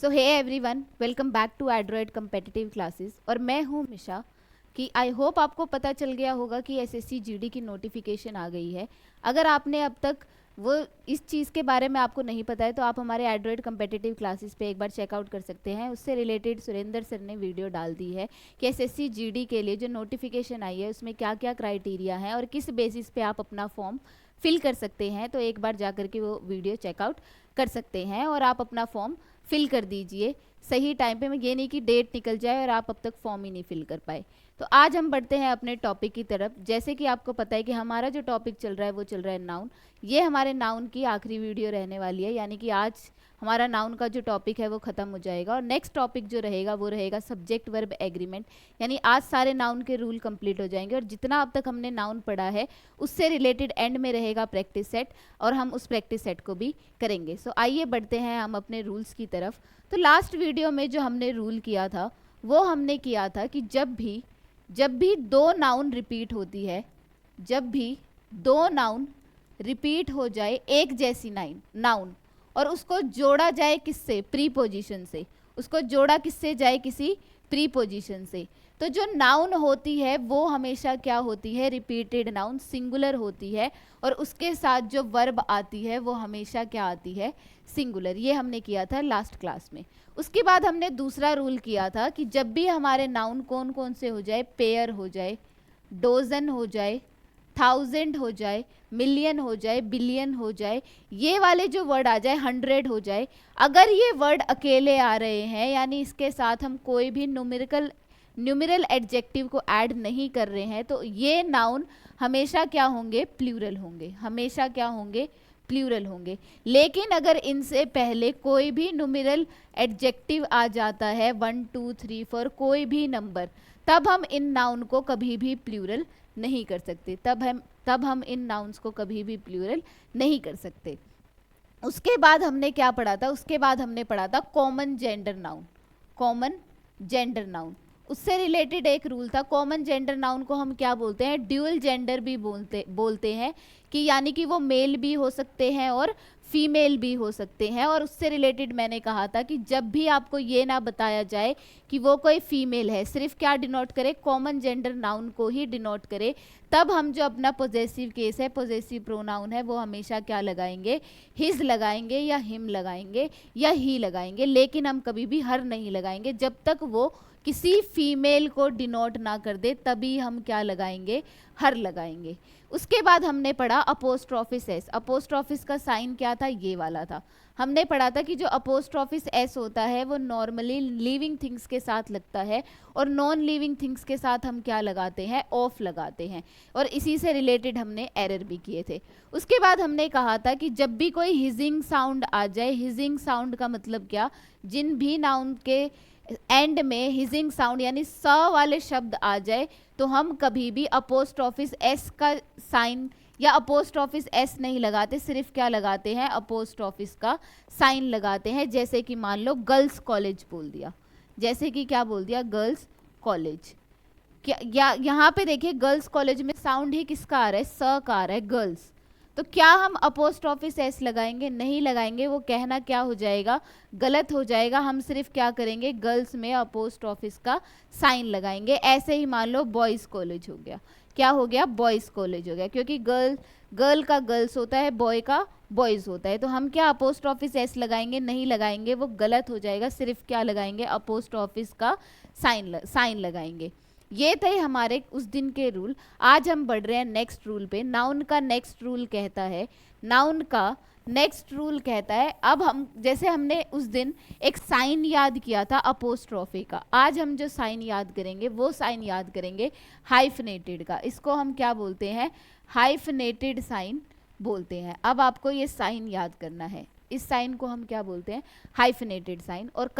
So hey everyone, welcome back to Android competitive classes. और मैं हूँ मिशा। कि आई होप आपको पता चल गया होगा कि एसएससी जीडी की नोटिफिकेशन आ गई है। अगर आपने अब तक वो इस चीज़ के बारे में आपको नहीं पता है तो आप हमारे एंड्रॉयड कम्पिटिटिव क्लासेस पे एक बार चेकआउट कर सकते हैं। उससे रिलेटेड सुरेंद्र सर ने वीडियो डाल दी है कि एसएससी जीडी के लिए जो नोटिफिकेशन आई है उसमें क्या क्या क्राइटेरिया हैं और किस बेसिस पे आप अपना फॉर्म फिल कर सकते हैं। तो एक बार जा कर के वो वीडियो चेकआउट कर सकते हैं और आप अपना फॉर्म फिल कर दीजिए सही टाइम पे। मैं ये नहीं कि डेट निकल जाए और आप अब तक फॉर्म ही नहीं फिल कर पाए। तो आज हम बढ़ते हैं अपने टॉपिक की तरफ। जैसे कि आपको पता है कि हमारा जो टॉपिक चल रहा है वो चल रहा है नाउन। ये हमारे नाउन की आखिरी वीडियो रहने वाली है, यानी कि आज हमारा नाउन का जो टॉपिक है वो ख़त्म हो जाएगा और नेक्स्ट टॉपिक जो रहेगा वो रहेगा सब्जेक्ट वर्ब एग्रीमेंट। यानी आज सारे नाउन के रूल कंप्लीट हो जाएंगे और जितना अब तक हमने नाउन पढ़ा है उससे रिलेटेड एंड में रहेगा प्रैक्टिस सेट और हम उस प्रैक्टिस सेट को भी करेंगे। सो आइए बढ़ते हैं हम अपने रूल्स की तरफ। तो लास्ट वीडियो में जो हमने रूल किया था वो हमने किया था कि जब भी दो नाउन रिपीट होती है, जब भी दो नाउन रिपीट हो जाए एक जैसी नाउन और उसको जोड़ा जाए किससे, प्रीपोजिशन से, उसको जोड़ा किससे जाए, किसी प्रीपोजिशन से, तो जो नाउन होती है वो हमेशा क्या होती है, रिपीटेड नाउन, सिंगुलर होती है और उसके साथ जो वर्ब आती है वो हमेशा क्या आती है, सिंगुलर। ये हमने किया था लास्ट क्लास में। उसके बाद हमने दूसरा रूल किया था कि जब भी हमारे नाउन कौन कौन से हो जाए, पेयर हो जाए, डोजन हो जाए, थाउजेंड हो जाए, मिलियन हो जाए, बिलियन हो जाए, ये वाले जो वर्ड आ जाए, 100 हो जाए, अगर ये वर्ड अकेले आ रहे हैं यानी इसके साथ हम कोई भी न्यूमेरल एडजेक्टिव को ऐड नहीं कर रहे हैं तो ये नाउन हमेशा क्या होंगे, प्लूरल होंगे, हमेशा क्या होंगे, प्लूरल होंगे। लेकिन अगर इनसे पहले कोई भी न्यूमेरल एडजेक्टिव आ जाता है, 1 2 3 4 कोई भी नंबर, तब हम इन नाउन को कभी भी प्लूरल नहीं कर सकते, तब हम इन नाउन्स को कभी भी प्लूरल नहीं कर सकते। उसके बाद हमने क्या पढ़ा था, उसके बाद हमने पढ़ा था common gender noun. Common gender noun, उससे रिलेटेड एक रूल था। कॉमन जेंडर नाउन को हम क्या बोलते हैं, ड्यूअल जेंडर भी बोलते हैं, कि यानी कि वो मेल भी हो सकते हैं और फीमेल भी हो सकते हैं। और उससे रिलेटेड मैंने कहा था कि जब भी आपको ये ना बताया जाए कि वो कोई फीमेल है, सिर्फ क्या डिनोट करे, कॉमन जेंडर नाउन को ही डिनोट करे, तब हम जो अपना पॉजेसिव केस है, पॉजेसिव प्रोनाउन है, वो हमेशा क्या लगाएंगे, हिज लगाएंगे या हिम लगाएंगे या ही लगाएंगे। लेकिन हम कभी भी हर नहीं लगाएंगे, जब तक वो किसी फीमेल को डिनोट ना कर दे तभी हम क्या लगाएंगे, हर लगाएंगे। उसके बाद हमने पढ़ा अपोस्ट्रोफिस एस। अपोस्ट्रोफिस का साइन क्या था, ये वाला था। हमने पढ़ा था कि जो अपोस्ट्रोफिस एस होता है वो नॉर्मली लिविंग थिंग्स के साथ लगता है और नॉन लिविंग थिंग्स के साथ हम क्या लगाते हैं, ऑफ लगाते हैं। और इसी से रिलेटेड हमने एरर भी किए थे। उसके बाद हमने कहा था कि जब भी कोई हिजिंग साउंड आ जाए, हिजिंग साउंड का मतलब क्या, जिन भी नाउन के एंड में हिजिंग साउंड यानी स वाले शब्द आ जाए तो हम कभी भी अपोस्ट्रोफिस एस का साइन या अपोस्ट्रोफिस एस नहीं लगाते, सिर्फ क्या लगाते हैं, अपोस्ट्रोफिस का साइन लगाते हैं। जैसे कि मान लो गर्ल्स कॉलेज बोल दिया, जैसे कि क्या बोल दिया, गर्ल्स कॉलेज। क्या या यहाँ पे देखिए गर्ल्स कॉलेज में साउंड ही किसका आ रहा है, स का आ रहा है, गर्ल्स। तो क्या हम अपोस्ट्रोफिस एस लगाएंगे, नहीं लगाएंगे, वो कहना क्या हो जाएगा, गलत हो जाएगा। हम सिर्फ क्या करेंगे, गर्ल्स में अपोस्ट्रोफिस का साइन लगाएंगे। ऐसे ही मान लो बॉयज़ कॉलेज हो गया, क्या हो गया, बॉयज़ कॉलेज हो गया, क्योंकि गर्ल का गर्ल्स होता है, बॉय का बॉयज़ होता है। तो हम क्या अपोस्ट्रोफिस एस लगाएंगे, नहीं लगाएंगे, वो गलत हो जाएगा। सिर्फ क्या लगाएंगे, अपोस्ट्रोफिस का साइन लगाएंगे। ये थे हमारे उस दिन के रूल। आज हम बढ़ रहे हैं नेक्स्ट रूल पे। नाउन का नेक्स्ट रूल कहता है, नाउन का नेक्स्ट रूल कहता है, अब हम जैसे हमने उस दिन एक साइन याद किया था अपोस्ट्रोफी का, आज हम जो साइन याद करेंगे वो साइन याद करेंगे हाइफनेटेड का। इसको हम क्या बोलते हैं, हाइफनेटेड साइन बोलते हैं। अब आपको ये साइन याद करना है, इस साइन को हम क्या बोलते हैं, हाइफनेटेड साइन। और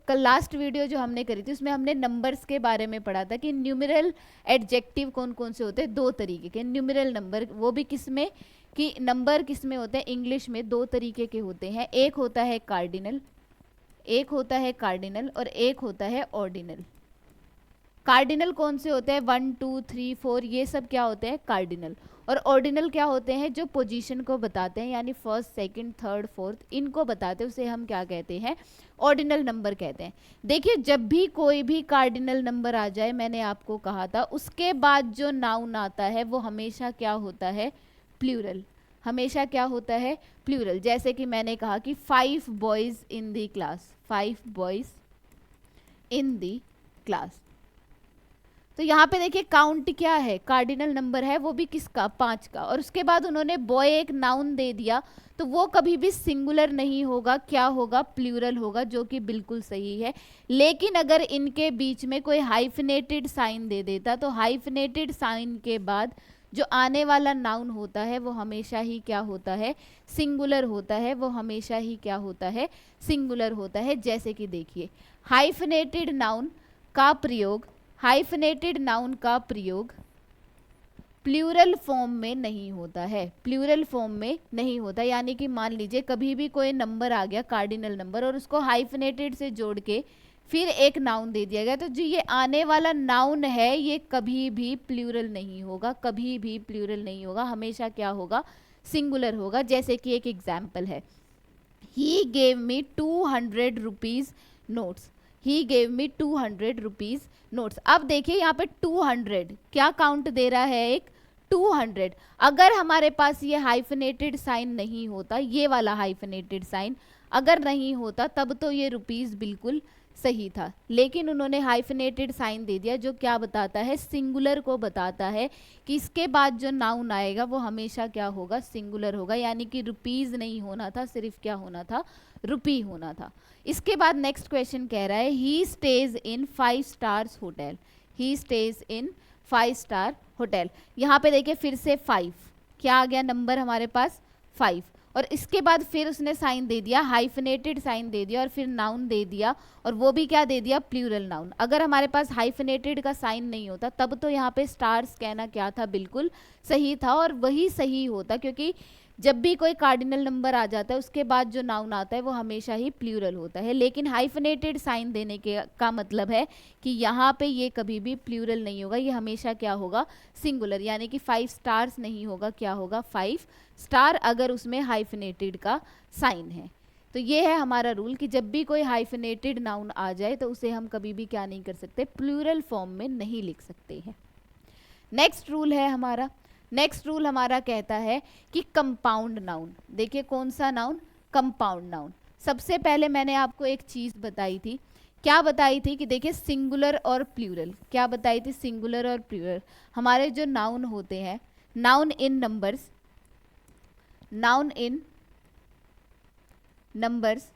कल लास्ट वीडियो जो हमने करी थी उसमें हमने नंबर्स के बारे में पढ़ा था कि न्यूमेरल एडजेक्टिव कौन कौन से होते हैं, दो तरीके के न्यूमेरल नंबर, वो भी किसमें, कि नंबर किसमें होते हैं, इंग्लिश में दो तरीके के होते हैं। एक होता है कार्डिनल, और एक होता है ऑर्डिनल। कार्डिनल कौन से होते हैं? 1 2 3 4, ये सब क्या होते हैं? कार्डिनल। और ऑर्डिनल क्या होते हैं? जो पोजीशन को बताते हैं, यानी फर्स्ट सेकंड थर्ड फोर्थ, इनको बताते हैं, उसे हम क्या कहते हैं? ऑर्डिनल नंबर कहते हैं। देखिए जब भी कोई भी कार्डिनल नंबर आ जाए, मैंने आपको कहा था, उसके बाद जो नाउन आता है वो हमेशा क्या होता है? प्लूरल। हमेशा क्या होता है? प्लूरल। जैसे कि मैंने कहा कि 5 boys in the class, 5 boys in the class. तो यहाँ पे देखिए काउंट क्या है? कार्डिनल नंबर है, वो भी किसका? 5 का। और उसके बाद उन्होंने बॉय एक नाउन दे दिया, तो वो कभी भी सिंगुलर नहीं होगा, क्या होगा? प्लूरल होगा, जो कि बिल्कुल सही है। लेकिन अगर इनके बीच में कोई हाइफिनेटेड साइन दे देता, तो हाइफिनेटेड साइन के बाद जो आने वाला नाउन होता है वो हमेशा ही क्या होता है? सिंगुलर होता है। वो हमेशा ही क्या होता है? सिंगुलर होता है। जैसे कि देखिए हाइफिनेटेड नाउन का प्रयोग, हाइफिनेटेड नाउन का प्रयोग प्लूरल फॉर्म में नहीं होता है। प्लूरल फॉर्म में नहीं होता, यानी कि मान लीजिए कभी भी कोई नंबर आ गया, कार्डिनल नंबर, और उसको हाइफिनेटेड से जोड़ के फिर एक नाउन दे दिया गया, तो जो ये आने वाला नाउन है ये कभी भी प्लूरल नहीं होगा, कभी भी प्लूरल नहीं होगा, हमेशा क्या होगा? सिंगुलर होगा। जैसे कि एक एग्जाम्पल है, he gave me 200 rupees notes, he gave me 200 rupees notes. अब देखिए यहाँ पे 200 क्या काउंट दे रहा है? एक 200। अगर हमारे पास ये हाइफिनेटेड साइन नहीं होता, ये वाला हाइफिनेटेड साइन अगर नहीं होता, तब तो ये रुपीज बिल्कुल सही था। लेकिन उन्होंने हाइफिनेटेड साइन दे दिया, जो क्या बताता है? सिंगुलर को बताता है कि इसके बाद जो नाउन आएगा वो हमेशा क्या होगा? सिंगुलर होगा। यानी कि रुपीज नहीं होना था, सिर्फ क्या होना था? रुपी होना था। इसके बाद नेक्स्ट क्वेश्चन कह रहा है ही stays in 5 stars hotel, he stays in 5 star hotel. यहाँ पे देखिए फिर से 5, क्या आ गया नंबर हमारे पास? 5। और इसके बाद फिर उसने साइन दे दिया, हाइफिनेटेड साइन दे दिया, और फिर नाउन दे दिया, और वो भी क्या दे दिया? Plural noun. अगर हमारे पास हाइफिनेटेड का साइन नहीं होता, तब तो यहाँ पे स्टार्स कहना क्या था? बिल्कुल सही था, और वही सही होता, क्योंकि जब भी कोई कार्डिनल नंबर आ जाता है उसके बाद जो नाउन आता है वो हमेशा ही प्लूरल होता है। लेकिन हाइफिनेटेड साइन देने के का मतलब है कि यहाँ पे ये कभी भी प्लूरल नहीं होगा, ये हमेशा क्या होगा? सिंगुलर। यानी कि 5 स्टार्स नहीं होगा, क्या होगा? 5 स्टार, अगर उसमें हाइफिनेटेड का साइन है। तो ये है हमारा रूल कि जब भी कोई हाइफिनेटेड नाउन आ जाए तो उसे हम कभी भी क्या नहीं कर सकते? प्लूरल फॉर्म में नहीं लिख सकते हैं। नेक्स्ट रूल है हमारा, नेक्स्ट रूल हमारा कहता है कि कंपाउंड नाउन। देखिए कौन सा नाउन? Compound noun. सबसे पहले मैंने आपको एक चीज बताई थी, क्या बताई थी? कि देखिए सिंगुलर और प्लूरल, क्या बताई थी? सिंगुलर और प्लूरल हमारे जो नाउन होते हैं, noun in numbers, noun in numbers,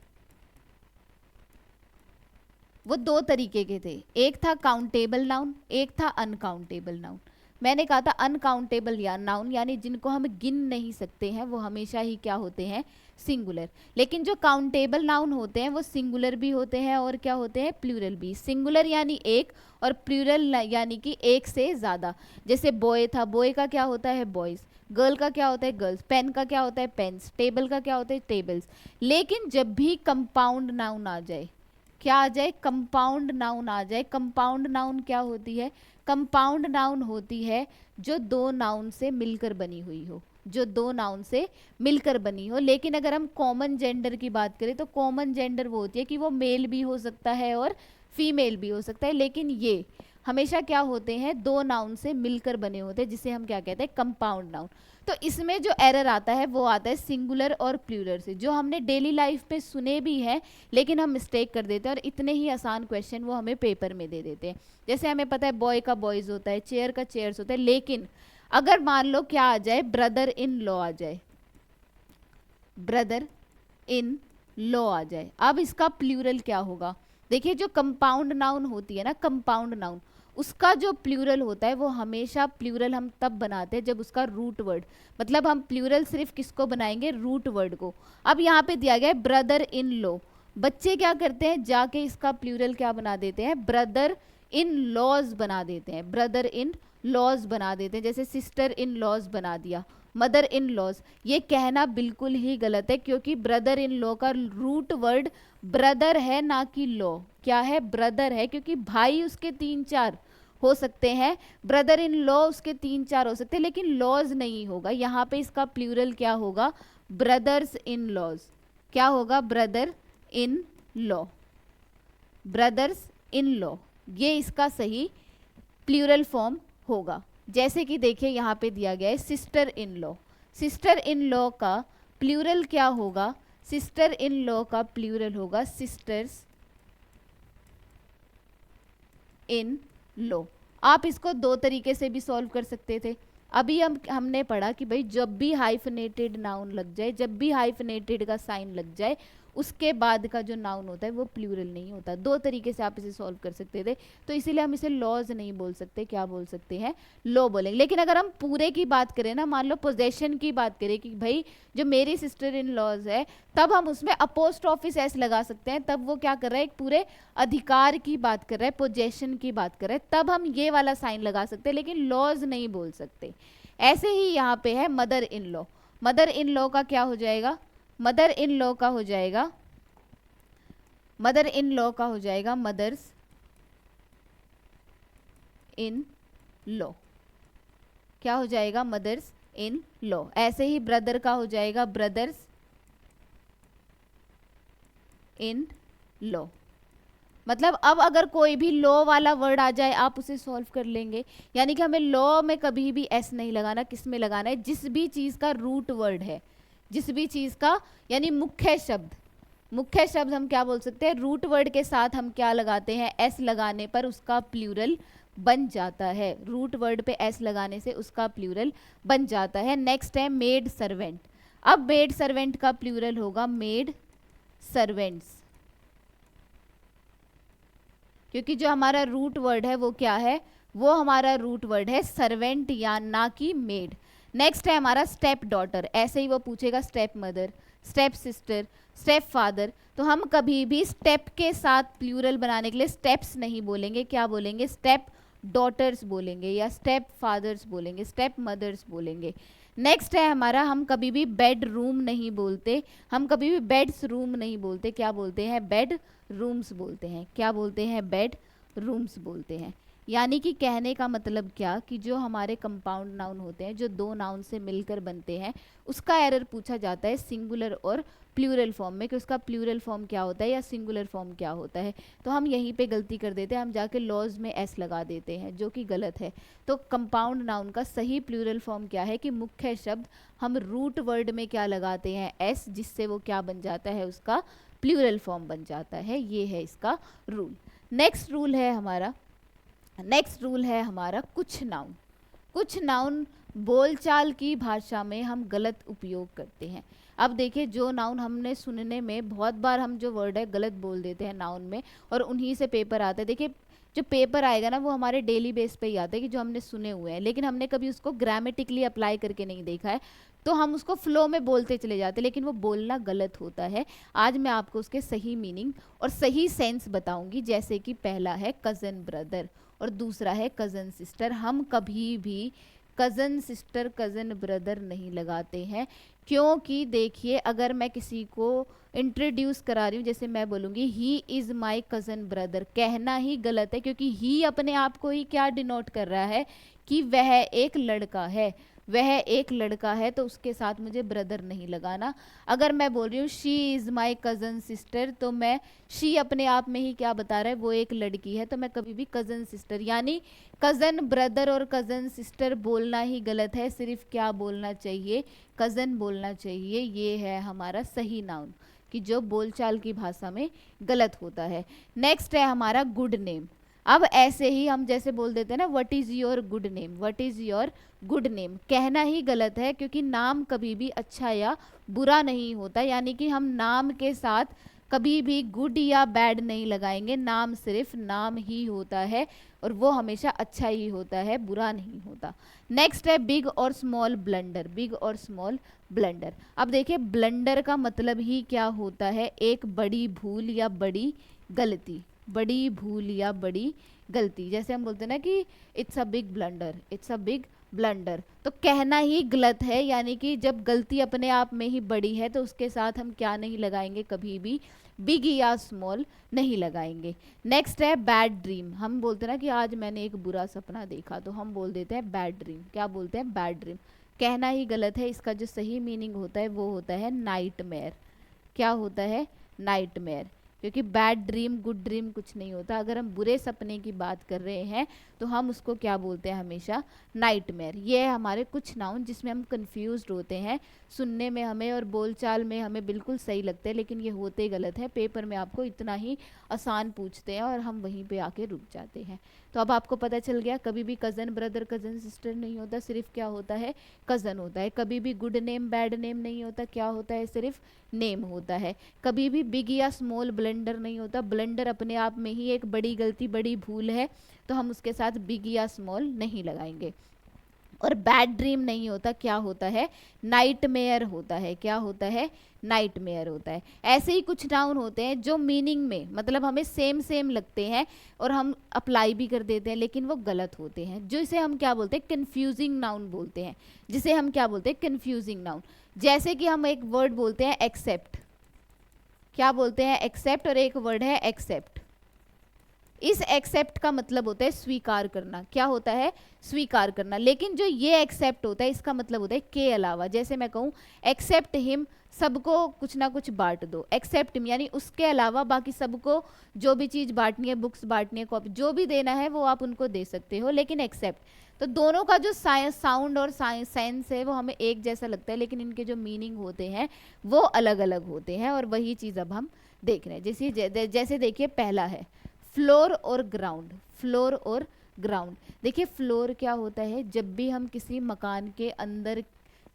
वो दो तरीके के थे। एक था काउंटेबल नाउन, एक था अनकाउंटेबल नाउन। मैंने कहा था अनकाउंटेबल या नाउन यानी जिनको हम गिन नहीं सकते हैं, वो हमेशा ही क्या होते हैं? सिंगुलर। लेकिन जो काउंटेबल नाउन होते हैं वो सिंगुलर भी होते हैं और क्या होते हैं? प्लूरल भी। सिंगुलर यानी एक, और प्लूरल यानी कि एक से ज़्यादा। जैसे बॉय था, बॉय का क्या होता है? बॉयज़। गर्ल का क्या होता है? गर्ल्स। पेन का क्या होता है? पेन्स। टेबल का क्या होता है? टेबल्स। लेकिन जब भी कंपाउंड नाउन आ जाए, क्या आ जाए? कंपाउंड नाउन आ जाए। कंपाउंड नाउन क्या होती है? कंपाउंड नाउन होती है जो दो नाउन से मिलकर बनी हुई हो, जो दो नाउन से मिलकर बनी हो। लेकिन अगर हम कॉमन जेंडर की बात करें तो कॉमन जेंडर वो होती है कि वो मेल भी हो सकता है और फीमेल भी हो सकता है, लेकिन ये हमेशा क्या होते हैं? दो नाउन से मिलकर बने होते हैं, जिसे हम क्या कहते हैं? Compound noun. तो इसमें जो एरर आता है वो आता है सिंगुलर और प्लूरल से, जो हमने डेली लाइफ में सुने भी हैं लेकिन हम मिस्टेक कर देते हैं, और इतने ही आसान क्वेश्चन वो हमें पेपर में दे देते हैं। जैसे हमें पता है बॉय का बॉयज़ होता है, चेयर का चेयर्स होता है, लेकिन अगर मान लो क्या आ जाए? ब्रदर इन लॉ आ जाए, ब्रदर इन लॉ आ जाए, अब इसका प्लूरल क्या होगा? देखिए जो कंपाउंड नाउन होती है ना, कंपाउंड नाउन, उसका जो प्लूरल होता है वो हमेशा प्लूरल हम तब बनाते हैं जब उसका रूट वर्ड, मतलब हम प्लूरल सिर्फ किसको बनाएंगे? रूट वर्ड को। अब यहाँ पे दिया गया है ब्रदर इन लॉ, बच्चे क्या करते हैं? जाके इसका प्लूरल क्या बना देते हैं? ब्रदर इन लॉज बना देते हैं, ब्रदर इन लॉज बना देते हैं। जैसे सिस्टर इन लॉज बना दिया, मदर इन लॉज। ये कहना बिल्कुल ही गलत है, क्योंकि ब्रदर इन लॉ का रूट वर्ड ब्रदर है, ना कि लॉ। क्या है? ब्रदर है, क्योंकि भाई उसके 3-4 हो सकते हैं, ब्रदर इन लॉ उसके 3-4 हो सकते हैं, लेकिन लॉज नहीं होगा। यहाँ पे इसका प्लूरल क्या होगा, ब्रदर्स इन लॉज। क्या होगा, brother in law, brothers in law, ये इसका सही प्लूरल फॉर्म होगा। जैसे कि देखिए यहाँ पे दिया गया है sister in law, sister in law का प्लूरल क्या होगा, सिस्टर इन लॉ का प्लूरल होगा सिस्टर्स इन लॉ। आप इसको दो तरीके से भी सॉल्व कर सकते थे। अभी हमने पढ़ा कि भाई जब भी हाइफनेटेड नाउन लग जाए, जब भी हाइफनेटेड का साइन लग जाए, उसके बाद का जो नाउन होता है वो प्लूरल नहीं होता। दो तरीके से आप इसे सॉल्व कर सकते थे, तो इसीलिए हम इसे लॉज नहीं बोल सकते, क्या बोल सकते हैं, लॉ बोलेंगे। लेकिन अगर हम पूरे की बात करें ना, मान लो पोजेशन की बात करें कि भाई जो मेरी सिस्टर इन लॉज है, तब हम उसमें अपोस्ट्रोफिस एस लगा सकते हैं। तब वो क्या कर रहा है, एक पूरे अधिकार की बात कर रहा है, पोजेशन की बात कर रहा है, तब हम ये वाला साइन लगा सकते हैं, लेकिन लॉज नहीं बोल सकते। ऐसे ही यहाँ पे है mother in law, mother in law का क्या हो जाएगा, मदर इन लॉ का हो जाएगा, मदर इन लॉ का हो जाएगा मदर्स इन लॉ, क्या हो जाएगा, मदर्स इन लॉ। ऐसे ही ब्रदर का हो जाएगा ब्रदर्स इन लॉ। मतलब अब अगर कोई भी लॉ वाला वर्ड आ जाए आप उसे सॉल्व कर लेंगे। यानी कि हमें लॉ में कभी भी एस नहीं लगाना, किस में लगाना है, जिस भी चीज़ का रूट वर्ड है, जिस भी चीज़ का यानी मुख्य शब्द, मुख्य शब्द हम क्या बोल सकते हैं, रूट वर्ड के साथ हम क्या लगाते हैं, एस लगाने पर उसका प्लूरल बन जाता है। रूट वर्ड पे एस लगाने से उसका प्लूरल बन जाता है। नेक्स्ट है मेड सर्वेंट। अब मेड सर्वेंट का प्लूरल होगा मेड सर्वेंट्स, क्योंकि जो हमारा रूट वर्ड है वो क्या है, वो हमारा रूट वर्ड है सर्वेंट, या ना कि मेड। नेक्स्ट है हमारा स्टेप डॉटर। ऐसे ही वो पूछेगा step mother, step sister, step father. तो हम कभी भी स्टेप के साथ प्लूरल बनाने के लिए स्टेप्स नहीं बोलेंगे, क्या बोलेंगे, स्टेप डॉटर्स बोलेंगे, या स्टेप फादर्स बोलेंगे, स्टेप मदर्स बोलेंगे। नेक्स्ट है हमारा, हम कभी भी बेड रूम नहीं बोलते, हम कभी भी बेड्स रूम नहीं बोलते, क्या बोलते हैं, बेड रूम्स बोलते हैं, क्या बोलते हैं, बेड रूम्स बोलते हैं। यानी कि कहने का मतलब क्या, कि जो हमारे कंपाउंड नाउन होते हैं, जो दो नाउन से मिलकर बनते हैं, उसका एरर पूछा जाता है सिंगुलर और प्लूरल फॉर्म में, कि उसका प्लूरल फॉर्म क्या होता है या सिंगुलर फॉर्म क्या होता है। तो हम यहीं पे गलती कर देते हैं, हम जाके लॉज में एस लगा देते हैं, जो कि गलत है। तो कंपाउंड नाउन का सही प्लूरल फॉर्म क्या है, कि मुख्य शब्द हम रूट वर्ड में क्या लगाते हैं, एस, जिससे वो क्या बन जाता है, उसका प्लूरल फॉर्म बन जाता है। ये है इसका रूल। नेक्स्ट रूल है हमारा, नेक्स्ट रूल है हमारा कुछ नाउन। कुछ नाउन बोलचाल की भाषा में हम गलत उपयोग करते हैं। अब देखिए, जो नाउन हमने सुनने में बहुत बार हम जो वर्ड है गलत बोल देते हैं नाउन में, और उन्हीं से पेपर आता है। देखिए जो पेपर आएगा ना, वो हमारे डेली बेस पे ही आता है, कि जो हमने सुने हुए हैं, लेकिन हमने कभी उसको ग्रामेटिकली अप्लाई करके नहीं देखा है, तो हम उसको फ्लो में बोलते चले जाते हैं, लेकिन वो बोलना गलत होता है। आज मैं आपको उसके सही मीनिंग और सही सेंस बताऊंगी। जैसे कि पहला है कज़न ब्रदर और दूसरा है कज़न सिस्टर। हम कभी भी कज़न सिस्टर, कज़न ब्रदर नहीं लगाते हैं, क्योंकि देखिए अगर मैं किसी को इंट्रोड्यूस करा रही हूँ, जैसे मैं बोलूँगी he is my cousin brother, कहना ही गलत है, क्योंकि ही अपने आप को ही क्या डिनोट कर रहा है, कि वह एक लड़का है, वह एक लड़का है, तो उसके साथ मुझे ब्रदर नहीं लगाना। अगर मैं बोल रही हूँ she is my cousin sister, तो मैं शी अपने आप में ही क्या बता रहा है, वो एक लड़की है, तो मैं कभी भी कज़न सिस्टर, यानी कज़न ब्रदर और कज़न सिस्टर बोलना ही गलत है। सिर्फ क्या बोलना चाहिए, कज़न बोलना चाहिए। ये है हमारा सही नाउन, कि जो बोलचाल की भाषा में गलत होता है। नेक्स्ट है हमारा गुड नेम। अब ऐसे ही हम जैसे बोल देते हैं ना, what is your good name, what is your good name, कहना ही गलत है, क्योंकि नाम कभी भी अच्छा या बुरा नहीं होता। यानी कि हम नाम के साथ कभी भी गुड या बैड नहीं लगाएंगे, नाम सिर्फ नाम ही होता है, और वो हमेशा अच्छा ही होता है, बुरा नहीं होता। नेक्स्ट है बिग और स्मॉल ब्लंडर, बिग और स्मॉल ब्लंडर। अब देखिए ब्लंडर का मतलब ही क्या होता है, एक बड़ी भूल या बड़ी गलती, बड़ी भूल या बड़ी गलती। जैसे हम बोलते हैं ना कि it's a big blunder, it's a big blunder. तो कहना ही गलत है, यानी कि जब गलती अपने आप में ही बड़ी है तो उसके साथ हम क्या नहीं लगाएंगे, कभी भी बिग या स्मॉल नहीं लगाएंगे। नेक्स्ट है बैड ड्रीम। हम बोलते हैं ना कि आज मैंने एक बुरा सपना देखा, तो हम बोल देते हैं बैड ड्रीम। क्या बोलते हैं, बैड ड्रीम। कहना ही गलत है, इसका जो सही मीनिंग होता है वो होता है नाइटमेयर। क्या होता है, नाइटमेयर। क्योंकि बैड ड्रीम गुड ड्रीम कुछ नहीं होता। अगर हम बुरे सपने की बात कर रहे हैं तो हम उसको क्या बोलते हैं, हमेशा नाइटमेयर। ये है हमारे कुछ नाउन जिसमें हम कंफ्यूज्ड होते हैं। सुनने में हमें और बोलचाल में हमें बिल्कुल सही लगते हैं, लेकिन ये होते गलत है। पेपर में आपको इतना ही आसान पूछते हैं और हम वहीं पे आके रुक जाते हैं। तो अब आपको पता चल गया, कभी भी कज़न ब्रदर कज़न सिस्टर नहीं होता, सिर्फ क्या होता है, कज़न होता है। कभी भी गुड नेम बैड नेम नहीं होता, क्या होता है, सिर्फ नेम होता है। कभी भी बिग या स्मॉल ब्लंडर नहीं होता, ब्लंडर अपने आप में ही एक बड़ी गलती बड़ी भूल है, तो हम उसके साथ बिग या स्मॉल नहीं लगाएंगे। और बैड ड्रीम नहीं होता, क्या होता है, नाइटमेयर होता है। क्या होता है, नाइटमेयर होता है। ऐसे ही कुछ नाउन होते हैं जो मीनिंग में मतलब हमें सेम सेम लगते हैं और हम अप्लाई भी कर देते हैं, लेकिन वो गलत होते हैं, जो इसे हम क्या बोलते हैं, कंफ्यूजिंग नाउन बोलते हैं। जिसे हम क्या बोलते हैं, कंफ्यूजिंग नाउन। जैसे कि हम एक वर्ड बोलते हैं एक्सेप्ट। क्या बोलते हैं, एक्सेप्ट, और एक वर्ड है एक्सेप्ट। इस एक्सेप्ट का मतलब होता है स्वीकार करना। क्या होता है, स्वीकार करना। लेकिन जो ये एक्सेप्ट होता है इसका मतलब होता है के अलावा। जैसे मैं कहूँ एक्सेप्ट हिम, सबको कुछ ना कुछ बांट दो। एक्सेप्ट हिम यानी उसके अलावा बाकी सबको जो भी चीज़ बांटनी है, बुक्स बांटनी है, कॉपी, जो भी देना है वो आप उनको दे सकते हो, लेकिन एक्सेप्ट। तो दोनों का जो साउंड और सेंस है वो हमें एक जैसा लगता है, लेकिन इनके जो मीनिंग होते हैं वो अलग अलग होते हैं। और वही चीज़ अब हम देख रहे हैं। जैसे देखिए पहला है फ्लोर और ग्राउंड। फ्लोर और ग्राउंड। देखिए फ्लोर क्या होता है, जब भी हम किसी मकान के अंदर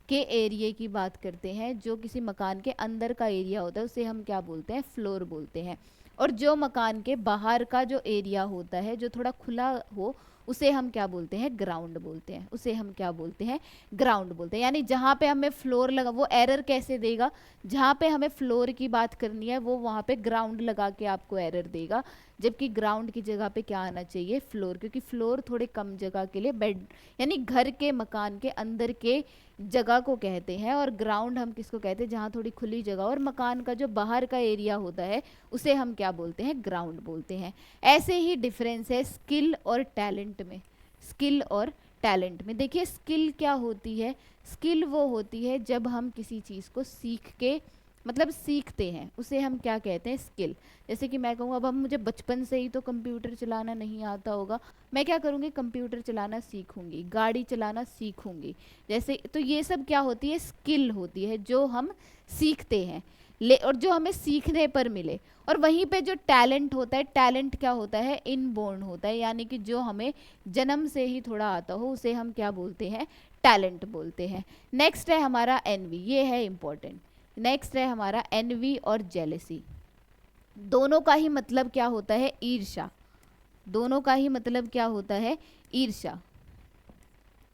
के एरिया की बात करते हैं, जो किसी मकान के अंदर का एरिया होता है उसे हम क्या बोलते हैं, फ्लोर बोलते हैं। और जो मकान के बाहर का जो एरिया होता है, जो थोड़ा खुला हो, उसे हम क्या बोलते हैं, ग्राउंड बोलते हैं। उसे हम क्या बोलते हैं, ग्राउंड बोलते हैं। यानी जहाँ पे हमें फ्लोर लगा, वो एरर कैसे देगा, जहाँ पे हमें फ्लोर की बात करनी है वो वहाँ पे ग्राउंड लगा के आपको एरर देगा, जबकि ग्राउंड की जगह पे क्या आना चाहिए, फ्लोर। क्योंकि फ्लोर थोड़े कम जगह के लिए, बेड यानी घर के मकान के अंदर के जगह को कहते हैं। और ग्राउंड हम किसको कहते हैं, जहाँ थोड़ी खुली जगह और मकान का जो बाहर का एरिया होता है उसे हम क्या बोलते हैं, ग्राउंड बोलते हैं। ऐसे ही डिफरेंस है स्किल और टैलेंट में। स्किल और टैलेंट में देखिए, स्किल क्या होती है, स्किल वो होती है जब हम किसी चीज़ को सीख के मतलब सीखते हैं, उसे हम क्या कहते हैं, स्किल। जैसे कि मैं कहूँ अब हम मुझे बचपन से ही तो कंप्यूटर चलाना नहीं आता होगा, मैं क्या करूँगी, कंप्यूटर चलाना सीखूंगी, गाड़ी चलाना सीखूंगी। जैसे तो ये सब क्या होती है, स्किल होती है जो हम सीखते हैं और जो हमें सीखने पर मिले। और वहीं पे जो टैलेंट होता है, टैलेंट क्या होता है, इनबोर्न होता है, यानी कि जो हमें जन्म से ही थोड़ा आता हो उसे हम क्या बोलते हैं, टैलेंट बोलते हैं। नेक्स्ट है हमारा एनवी, ये है इंपॉर्टेंट। नेक्स्ट है हमारा एनवी और जेलेसी। दोनों का ही मतलब क्या होता है, ईर्ष्या। दोनों का ही मतलब क्या होता है, ईर्ष्या।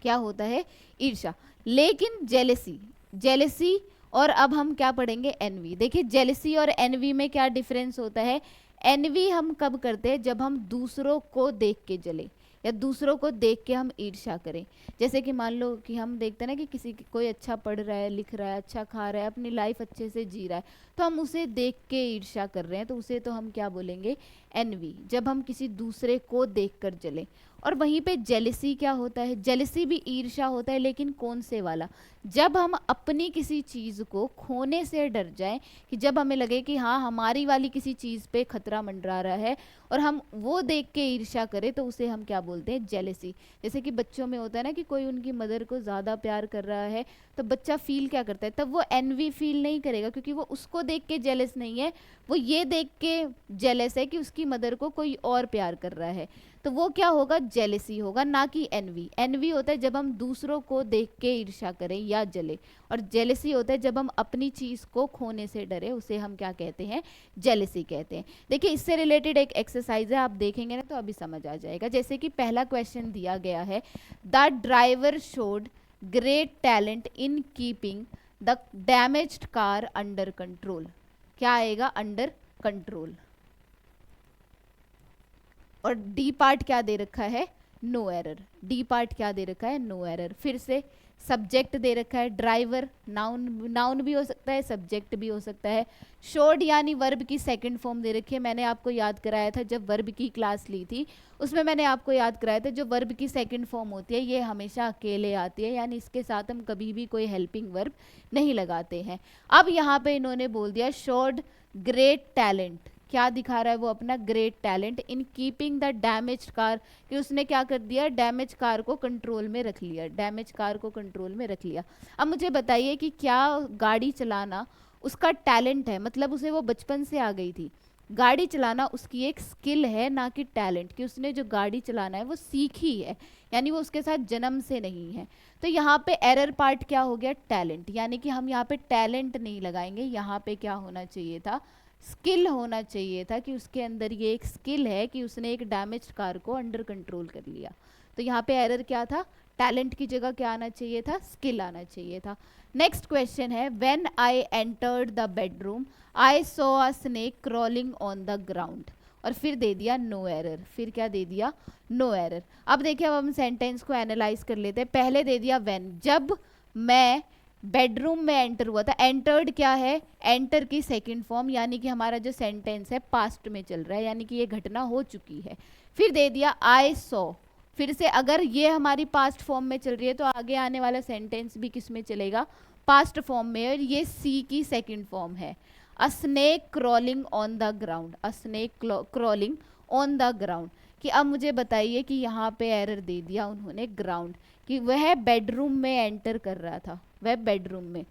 क्या होता है, ईर्ष्या। लेकिन जेलेसी, जेलेसी और अब हम क्या पढ़ेंगे, एनवी। देखिए जेलेसी और एनवी में क्या डिफरेंस होता है। एनवी हम कब करते हैं, जब हम दूसरों को देख के जले या दूसरों को देख के हम ईर्ष्या करें। जैसे कि मान लो कि हम देखते हैं ना कि किसी कोई अच्छा पढ़ रहा है, लिख रहा है, अच्छा खा रहा है, अपनी लाइफ अच्छे से जी रहा है, तो हम उसे देख के ईर्ष्या कर रहे हैं, तो उसे तो हम क्या बोलेंगे, एनवी। जब हम किसी दूसरे को देख कर जले। और वहीं पे जेलिसी क्या होता है, जेलिसी भी ईर्ष्या होता है, लेकिन कौन से वाला, जब हम अपनी किसी चीज़ को खोने से डर जाएं, कि जब हमें लगे कि हाँ हमारी वाली किसी चीज़ पे खतरा मंडरा रहा है और हम वो देख के ईर्ष्या करें, तो उसे हम क्या बोलते हैं, जेलिसी। जैसे कि बच्चों में होता है ना कि कोई उनकी मदर को ज़्यादा प्यार कर रहा है, तो बच्चा फील क्या करता है, तब वो एनवी फील नहीं करेगा, क्योंकि वो उसको देख के जेलस नहीं है, वो ये देख के जेलस है कि उसकी मदर को कोई और प्यार कर रहा है। तो वो क्या होगा, जेलेसी होगा, ना कि एनवी। एनवी होता है जब हम दूसरों को देख के ईर्ष्या करें या जले, और जेलेसी होता है जब हम अपनी चीज़ को खोने से डरे, उसे हम क्या कहते हैं, जेलेसी कहते हैं। देखिए इससे रिलेटेड एक एक्सरसाइज है, आप देखेंगे ना तो अभी समझ आ जाएगा। जैसे कि पहला क्वेश्चन दिया गया है, the driver showed great talent in keeping the damaged car under control. क्या आएगा, अंडर कंट्रोल। और डी पार्ट क्या दे रखा है, नो एरर। डी पार्ट क्या दे रखा है, नो एरर। फिर से सब्जेक्ट दे रखा है ड्राइवर, नाउन, नाउन भी हो सकता है, सब्जेक्ट भी हो सकता है। शोड यानी वर्ब की सेकंड फॉर्म दे रखी है। मैंने आपको याद कराया था जब वर्ब की क्लास ली थी, उसमें मैंने आपको याद कराया था जो वर्ब की सेकंड फॉर्म होती है ये हमेशा अकेले आती है, यानी इसके साथ हम कभी भी कोई हेल्पिंग वर्ब नहीं लगाते हैं। अब यहाँ पे इन्होंने बोल दिया शोड ग्रेट टैलेंट, क्या दिखा रहा है वो अपना great talent in keeping the damage car, कि उसने क्या कर दिया, डैमेज कार को कंट्रोल में रख लिया, डैमेज कार को कंट्रोल में रख लिया। अब मुझे बताइए कि क्या गाड़ी चलाना उसका टैलेंट है, मतलब उसे वो बचपन से आ गई थी। गाड़ी चलाना उसकी एक स्किल है ना कि टैलेंट, कि उसने जो गाड़ी चलाना है वो सीखी है, यानी वो उसके साथ जन्म से नहीं है। तो यहाँ पे एरर पार्ट क्या हो गया, टैलेंट, यानी कि हम यहाँ पे टैलेंट नहीं लगाएंगे, यहाँ पे क्या होना चाहिए था, स्किल होना चाहिए था, कि उसके अंदर ये एक स्किल है कि उसने एक डैमेज कार को अंडर कंट्रोल कर लिया। तो यहाँ पे एरर क्या था, टैलेंट की जगह क्या आना चाहिए था, स्किल आना चाहिए था। नेक्स्ट क्वेश्चन है when I entered the bedroom I saw a snake crawling on the ground, और फिर दे दिया नो एरर, फिर क्या दे दिया, नो एरर। अब देखिए अब हम सेंटेंस को एनालाइज कर लेते हैं। पहले दे दिया व्हेन, जब मैं बेडरूम में एंटर हुआ था। एंटर्ड क्या है, एंटर की सेकंड फॉर्म, यानी कि हमारा जो सेंटेंस है पास्ट में चल रहा है, यानी कि ये घटना हो चुकी है। फिर दे दिया आई सॉ, फिर से अगर ये हमारी पास्ट फॉर्म में चल रही है तो आगे आने वाला सेंटेंस भी किस में चलेगा, पास्ट फॉर्म में, और ये सी की सेकंड फॉर्म है। अ snake crawling on the ground, a snake crawling on the ground, कि अब मुझे बताइए कि यहाँ पे एरर दे दिया उन्होंने ग्राउंड, कि वह बेडरूम में एंटर कर रहा था, वह बेडरूम में।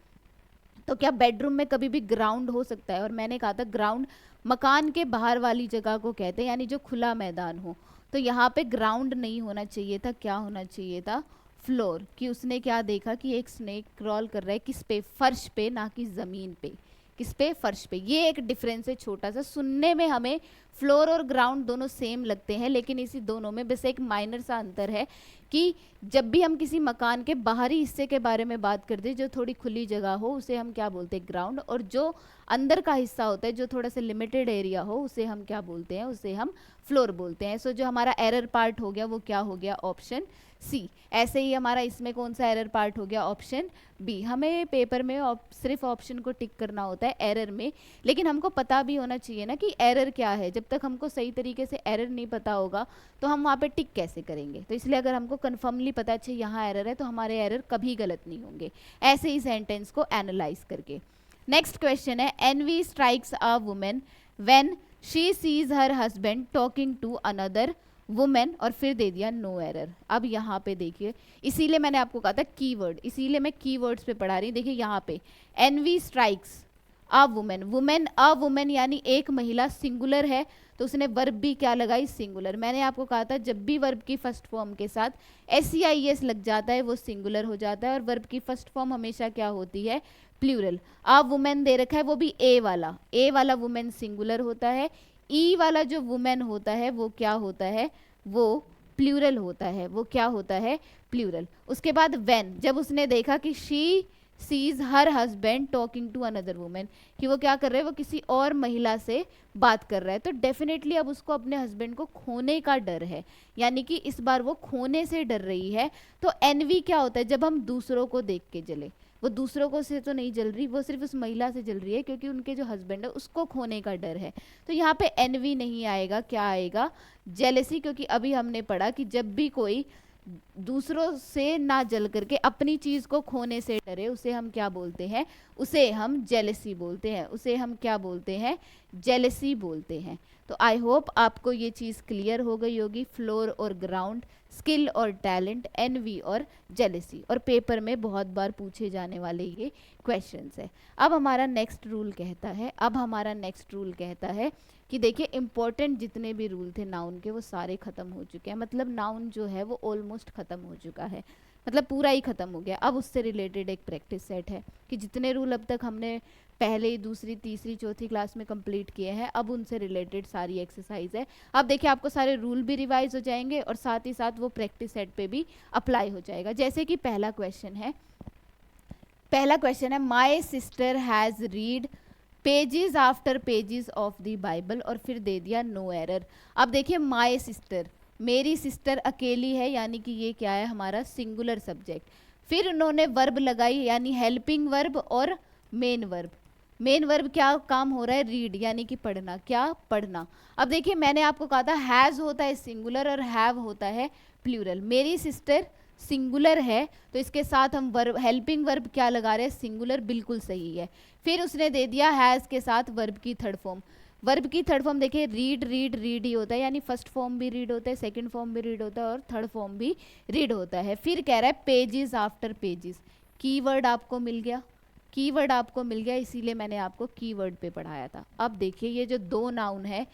तो क्या बेडरूम में कभी भी ग्राउंड हो सकता है, और मैंने कहा था ग्राउंड मकान के बाहर वाली जगह को कहते हैं, यानी जो खुला मैदान हो। तो यहाँ पे ग्राउंड नहीं होना चाहिए था, क्या होना चाहिए था, फ्लोर, कि उसने क्या देखा कि एक स्नेक क्रॉल कर रहा है किस पे, फर्श पे, ना कि जमीन पे, किस पे, फर्श पे। ये एक डिफरेंस है छोटा सा, सुनने में हमें फ्लोर और ग्राउंड दोनों सेम लगते हैं, लेकिन इसी दोनों में बस एक माइनर सा अंतर है कि जब भी हम किसी मकान के बाहरी हिस्से के बारे में बात करते हैं, जो थोड़ी खुली जगह हो, उसे हम क्या बोलते हैं, ग्राउंड, और जो अंदर का हिस्सा होता है, जो थोड़ा सा लिमिटेड एरिया हो, उसे हम क्या बोलते हैं, उसे हम फ्लोर बोलते हैं। सो जो हमारा एरर पार्ट हो गया वो क्या हो गया, ऑप्शन सी। ऐसे ही हमारा इसमें कौन सा एरर पार्ट हो गया, ऑप्शन बी। हमें पेपर में सिर्फ ऑप्शन को टिक करना होता है एरर में, लेकिन हमको पता भी होना चाहिए ना कि एरर क्या है। जब तक हमको सही तरीके से एरर नहीं पता होगा तो हम वहाँ पे टिक कैसे करेंगे। तो इसलिए अगर हमको कन्फर्मली पता है यहाँ एरर है तो हमारे एरर कभी गलत नहीं होंगे, ऐसे ही सेंटेंस को एनालाइज करके। नेक्स्ट क्वेश्चन है envy strikes a women when she sees her husband talking to another women, और फिर दे दिया नो एरर। अब यहाँ पे देखिए, इसीलिए मैंने आपको कहा था कीवर्ड, इसीलिए मैं कीवर्ड्स पे पढ़ा रही हूँ। देखिए यहाँ पे envy strikes a women, women a women यानी एक महिला, सिंगुलर है, तो उसने वर्ब भी क्या लगाई, सिंगुलर। मैंने आपको कहा था जब भी वर्ब की फर्स्ट फॉर्म के साथ एस लग जाता है वो सिंगुलर हो जाता है, और वर्ब की फर्स्ट फॉर्म हमेशा क्या होती है, प्लूरल। अ वुमेन दे रखा है वो भी ए वाला वुमेन सिंगुलर होता है, ई वाला जो वुमेन होता है वो क्या होता है, वो प्लूरल होता है, वो क्या होता है, प्लूरल। उसके बाद व्हेन, जब उसने देखा कि she sees her husband talking to another women, कि वो क्या कर रहे हैं, वो किसी और महिला से बात कर रहा है, तो डेफिनेटली अब उसको अपने हस्बैंड को खोने का डर है, यानी कि इस बार वो खोने से डर रही है। तो एनवी क्या होता है, जब हम दूसरों को देख के जले, वो दूसरों को से तो नहीं जल रही, वो सिर्फ उस महिला से जल रही है क्योंकि उनके जो हस्बैंड है उसको खोने का डर है। तो यहाँ पे एनवी नहीं आएगा, क्या आएगा, जेलेसी, क्योंकि अभी हमने पढ़ा कि जब भी कोई दूसरों से ना जल करके अपनी चीज को खोने से डरे उसे हम क्या बोलते हैं, उसे हम जेलेसी बोलते हैं, उसे हम क्या बोलते हैं, जेलेसी बोलते हैं। तो आई होप आपको ये चीज क्लियर हो गई होगी, फ्लोर और ग्राउंड, स्किल और टैलेंट, एनवी और जेलेसी, और पेपर में बहुत बार पूछे जाने वाले ये क्वेश्चंस है। अब हमारा नेक्स्ट रूल कहता है कि देखिए इंपॉर्टेंट जितने भी रूल थे नाउन के वो सारे खत्म हो चुके हैं, मतलब नाउन जो है वो ऑलमोस्ट खत्म हो चुका है, मतलब पूरा ही खत्म हो गया। अब उससे रिलेटेड एक प्रैक्टिस सेट है कि जितने रूल अब तक हमने पहले, दूसरी, तीसरी, चौथी क्लास में कंप्लीट किए हैं, अब उनसे रिलेटेड सारी एक्सरसाइज है। अब देखिए आपको सारे रूल भी रिवाइज हो जाएंगे और साथ ही साथ वो प्रैक्टिस सेट पे भी अप्लाई हो जाएगा। जैसे कि पहला क्वेश्चन है my sister has read pages after pages of the Bible, और फिर दे दिया नो एरर। अब देखिए माई सिस्टर, मेरी सिस्टर अकेली है, यानी कि ये क्या है हमारा सिंगुलर सब्जेक्ट। फिर उन्होंने वर्ब लगाई, यानी हेल्पिंग वर्ब और मेन वर्ब। मेन वर्ब क्या काम हो रहा है, रीड, यानी कि पढ़ना, क्या पढ़ना। अब देखिए मैंने आपको कहा था हैज़ होता है सिंगुलर और हैव होता है प्लूरल। मेरी सिस्टर सिंगुलर है तो इसके साथ हम वर्ब, हेल्पिंग वर्ब क्या लगा रहे हैं, सिंगुलर, बिल्कुल सही है। फिर उसने दे दिया हैज़ के साथ वर्ब की थर्ड फॉर्म। वर्ब की थर्ड फॉर्म देखिए रीड, रीड, रीड ही होता है, यानी फर्स्ट फॉर्म भी रीड होता है, सेकंड फॉर्म भी रीड होता है और थर्ड फॉर्म भी रीड होता है। फिर कह रहा है पेजेस आफ्टर पेजेस। कीवर्ड आपको मिल गया, कीवर्ड आपको मिल गया, इसीलिए मैंने आपको कीवर्ड पे पढ़ाया था। अब देखिए ये जो दो नाउन है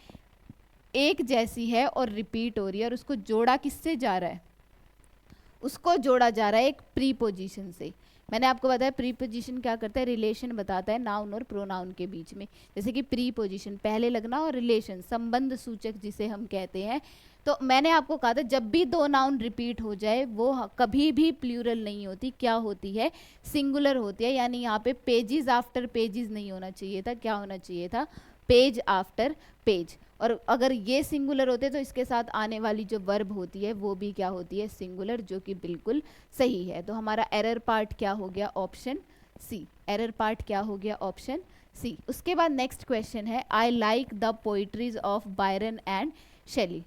एक जैसी है और रिपीट हो रही है, और उसको जोड़ा किससे जा रहा है, उसको जोड़ा जा रहा है एक प्रीपोजिशन से। मैंने आपको बताया प्रीपोजिशन क्या करता है, रिलेशन बताता है नाउन और प्रोनाउन के बीच में। जैसे कि प्रीपोजिशन पहले लगना, और रिलेशन संबंध सूचक जिसे हम कहते हैं। तो मैंने आपको कहा था जब भी दो नाउन रिपीट हो जाए वो कभी भी प्लूरल नहीं होती, क्या होती है, सिंगुलर होती है। यानी यहाँ पे पेजेस आफ्टर पेजेस नहीं होना चाहिए था, क्या होना चाहिए था, पेज आफ्टर पेज। और अगर ये सिंगुलर होते तो इसके साथ आने वाली जो वर्ब होती है वो भी क्या होती है, सिंगुलर, जो कि बिल्कुल सही है। तो हमारा एरर पार्ट क्या हो गया, ऑप्शन सी। एरर पार्ट क्या हो गया, ऑप्शन सी। उसके बाद नेक्स्ट क्वेश्चन है I like the poetries of Byron and Shelley.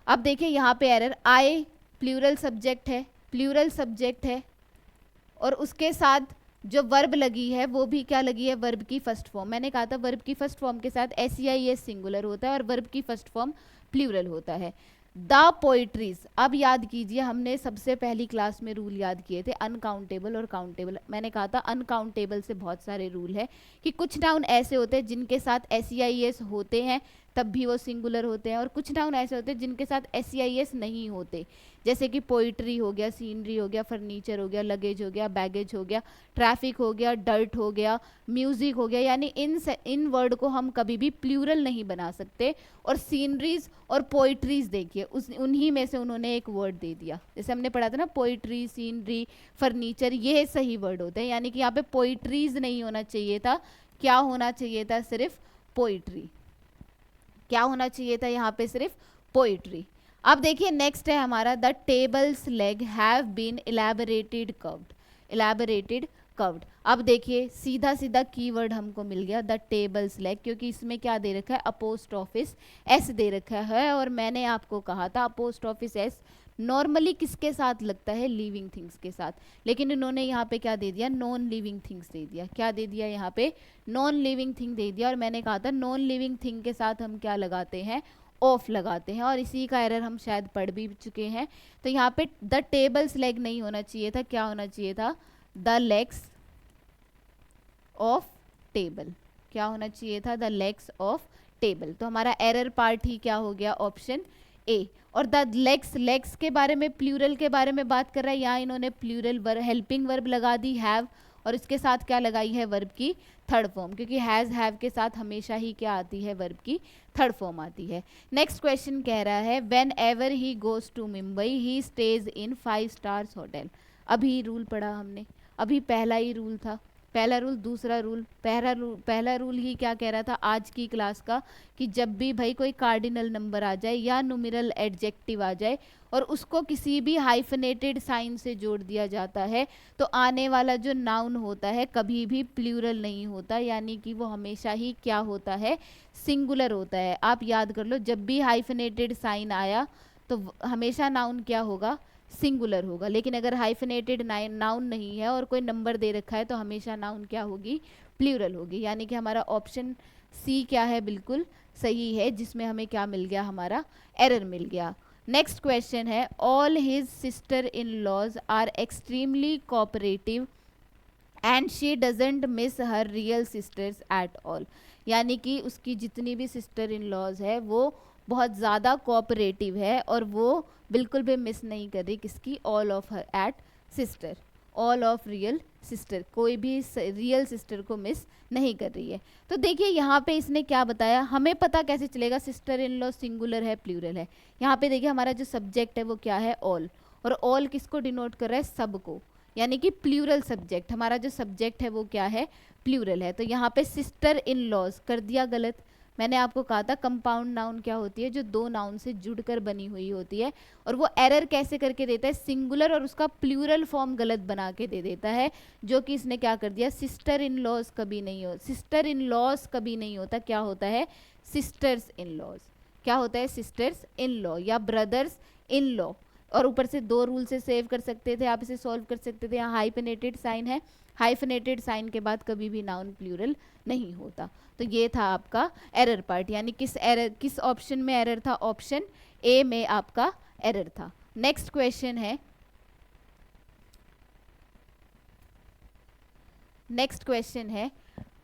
अब देखिए यहाँ पे एरर, आई प्लूरल सब्जेक्ट है, प्लूरल सब्जेक्ट है, और उसके साथ जो वर्ब लगी है वो भी क्या लगी है, वर्ब की फर्स्ट फॉर्म। मैंने कहा था वर्ब की फर्स्ट फॉर्म के साथ SEIS सिंगुलर होता है और वर्ब की फर्स्ट फॉर्म प्लूरल होता है। द पोइट्रीज, अब याद कीजिए हमने सबसे पहली क्लास में रूल याद किए थे अनकाउंटेबल और काउंटेबल। मैंने कहा था अनकाउंटेबल से बहुत सारे रूल है कि कुछ नाउन ऐसे होते हैं जिनके साथ SEIS होते हैं तब भी वो सिंगुलर होते हैं, और कुछ नाउन ऐसे होते हैं जिनके साथ SEIS नहीं होते, जैसे कि पोइट्री हो गया, सीनरी हो गया, फर्नीचर हो गया, लगेज हो गया, बैगेज हो गया, ट्रैफिक हो गया, डर्ट हो गया, म्यूजिक हो गया। यानी इन वर्ड को हम कभी भी प्लूरल नहीं बना सकते। और सीनरीज और पोइट्रीज देखिए उन्हीं में से उन्होंने एक वर्ड दे दिया, जैसे हमने पढ़ा था ना पोइट्री, सीनरी, फर्नीचर, ये सही वर्ड होते हैं। यानी कि यहाँ पे पोइट्रीज नहीं होना चाहिए था, क्या होना चाहिए था, सिर्फ पोइट्री। क्या होना चाहिए था यहाँ पे, सिर्फ पोइट्री। अब देखिए नेक्स्ट है हमारा the tables leg have been elaborated curved, elaborated curved. अब देखिए सीधा सीधा कीवर्ड हमको मिल गया द टेबल्स लेग, क्योंकि इसमें क्या दे रखा है, अपोस्ट्रोफिस एस दे रखा है, और मैंने आपको कहा था अपोस्ट्रोफिस एस नॉर्मली किसके साथ लगता है, लिविंग थिंग्स के साथ, लेकिन इन्होंने यहाँ पे क्या दे दिया, नॉन लिविंग थिंग्स दे दिया। क्या दे दिया यहाँ पे, नॉन लिविंग थिंग दे दिया। और मैंने कहा था नॉन लिविंग थिंग के साथ हम क्या लगाते हैं, ऑफ लगाते हैं, और इसी का एरर हम शायद पढ़ भी चुके हैं। तो यहाँ पे द टेबल्स लेग नहीं होना चाहिए था, क्या होना चाहिए था, द लेग्स ऑफ टेबल। क्या होना चाहिए था, द लेग्स ऑफ टेबल। तो हमारा एरर पार्ट ही क्या हो गया, ऑप्शन ए। और द लेग्स, लेग्स के बारे में, प्लूरल के बारे में बात कर रहा है, यहाँ इन्होंने प्लूरल वर्ब, हेल्पिंग वर्ब लगा दी हैव, और इसके साथ क्या लगाई है, वर्ब की थर्ड फॉर्म, क्योंकि हैज हैव के साथ हमेशा ही क्या आती है, वर्ब की थर्ड फॉर्म आती है। नेक्स्ट क्वेश्चन कह रहा है whenever he goes to Mumbai he stays in 5 stars hotel. अभी रूल पढ़ा हमने, अभी पहला ही रूल था, पहला रूल, दूसरा रूल, पहला रूल ही क्या कह रहा था आज की क्लास का, कि जब भी भाई कोई कार्डिनल नंबर आ जाए या न्यूमेरल एडजेक्टिव आ जाए और उसको किसी भी हाइफनेटेड साइन से जोड़ दिया जाता है तो आने वाला जो नाउन होता है कभी भी प्लूरल नहीं होता, यानी कि वो हमेशा ही क्या होता है, सिंगुलर होता है। आप याद कर लो, जब भी हाइफनेटेड साइन आया तो हमेशा नाउन क्या होगा, सिंगुलर होगा। लेकिन अगर हाइफनेटेड नाउन नहीं है और कोई नंबर दे रखा है तो हमेशा नाउन क्या होगी, प्लूरल होगी। यानी कि हमारा ऑप्शन सी क्या है, बिल्कुल सही है, जिसमें हमें क्या मिल गया, हमारा एरर मिल गया। नेक्स्ट क्वेश्चन है all his sister in laws are extremely cooperative and she doesn't miss her real sisters at all. यानी कि उसकी जितनी भी सिस्टर इन लॉज है वो बहुत ज़्यादा कोऑपरेटिव है और वो बिल्कुल भी मिस नहीं कर रही किसकी, all of her at sister, all of real sister, कोई भी रियल सिस्टर को मिस नहीं कर रही है। तो देखिए यहाँ पे इसने क्या बताया, हमें पता कैसे चलेगा सिस्टर इन लॉ सिंगुलर है प्लूरल है। यहाँ पे देखिए हमारा जो सब्जेक्ट है वो क्या है, ऑल, और ऑल किसको डिनोट कर रहा है, सबको, यानी कि प्लूरल सब्जेक्ट, हमारा जो सब्जेक्ट है वो क्या है, प्लूरल है। तो यहाँ पे सिस्टर इन लॉज कर दिया गलत, मैंने आपको कहा था कंपाउंड नाउन क्या होती है, जो दो नाउन से जुड़कर बनी हुई होती है, और वो एरर कैसे करके देता है, सिंगुलर और उसका प्लूरल फॉर्म गलत बना के दे देता है, जो कि इसने क्या कर दिया, सिस्टर इन लॉज कभी नहीं हो, सिस्टर इन लॉज कभी नहीं होता, क्या होता है, सिस्टर्स इन लॉज, क्या होता है, सिस्टर्स इन लॉ या ब्रदर्स इन लॉ। और ऊपर से दो रूल से सेव कर सकते थे आप, इसे सॉल्व कर सकते थे। यहाँ हाइफेनेटेड साइन है, हाइफेनेटेड साइन के बाद कभी भी नाउन प्लूरल नहीं होता। तो ये था आपका एरर पार्ट, यानी किस ऑप्शन में एरर था, ऑप्शन ए में आपका एरर था। नेक्स्ट क्वेश्चन है, नेक्स्ट क्वेश्चन है,